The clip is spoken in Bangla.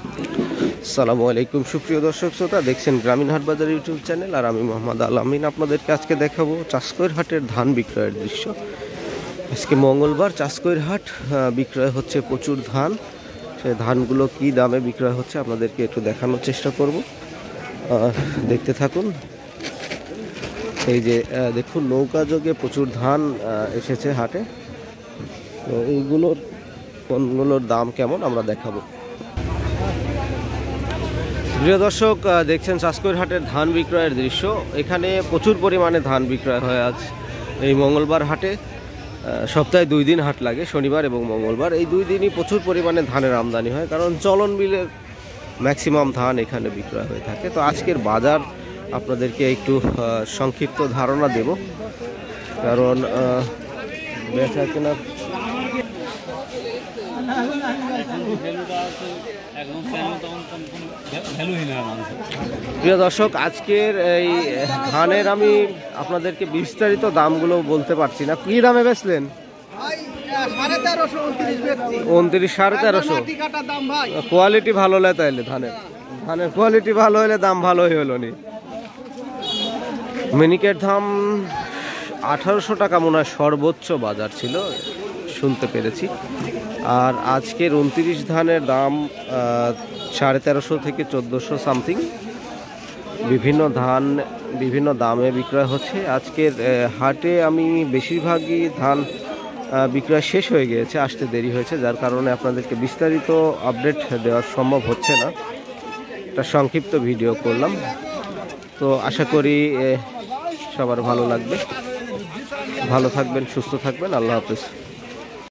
আসসালামু আলাইকুম সুপ্রিয় দর্শক শ্রোতা, দেখছেন গ্রামীণ হাট বাজার ইউটিউব চ্যানেল। আর আমি মোহাম্মদ আল আমিন আপনাদেরকে আজকে দেখাবো চাষকৈর হাটের ধান বিক্রয়ের দৃশ্য। আজকে মঙ্গলবার চাষকৈর হাট, বিক্রয় হচ্ছে প্রচুর ধান। সেই ধানগুলো কি দামে বিক্রয় হচ্ছে আপনাদেরকে একটু দেখানোর চেষ্টা করব, দেখতে থাকুন। এই যে দেখুন, নৌকা যোগে প্রচুর ধান এসেছে হাটে। তো এইগুলোর কোনগুলোর দাম কেমন আমরা দেখাবো। প্রিয় দর্শক, দেখছেন চাষকৈর হাটের ধান বিক্রয়ের দৃশ্য। এখানে প্রচুর পরিমাণে ধান বিক্রয় হয় আজ এই মঙ্গলবার হাটে। সপ্তাহে 2 দিন হাট লাগে, শনিবার এবং মঙ্গলবার। এই 2 দিনই প্রচুর পরিমাণে ধানের আমদানি হয়, কারণ চলন বিলের ম্যাক্সিমাম ধান এখানে বিক্রয় হয়ে থাকে। তো আজকের বাজার আপনাদেরকে একটু সংক্ষিপ্ত ধারণা দেব, কারণ বেচা কেনা প্রিয় দর্শক, আজকের এই ধানের আমি আপনাদেরকে বিস্তারিত দামগুলো বলতে পারছি না। কি দামে বেচলেন? 29, 13,500। কোয়ালিটি ভালো হলে তাইলে ধানের কোয়ালিটি ভালো হলে দাম ভালোই হলো নি। মিনিকেট দাম 1800 টাকা মনে হয় সর্বোচ্চ বাজার ছিল, শুনতে পেরেছি। আর আজকের 29 ধানের দাম 1350 থেকে 1400 সামথিং। বিভিন্ন ধান বিভিন্ন দামে বিক্রয় হচ্ছে। আজকের হাটে আমি বেশিরভাগই ধান বিক্রয় শেষ হয়ে গিয়েছে, আসতে দেরি হয়েছে, যার কারণে আপনাদেরকে বিস্তারিত আপডেট দেওয়া সম্ভব হচ্ছে না। একটা সংক্ষিপ্ত ভিডিও করলাম। তো আশা করি সবার ভালো লাগবে। ভালো থাকবেন, সুস্থ থাকবেন। আল্লাহ হাফেজ।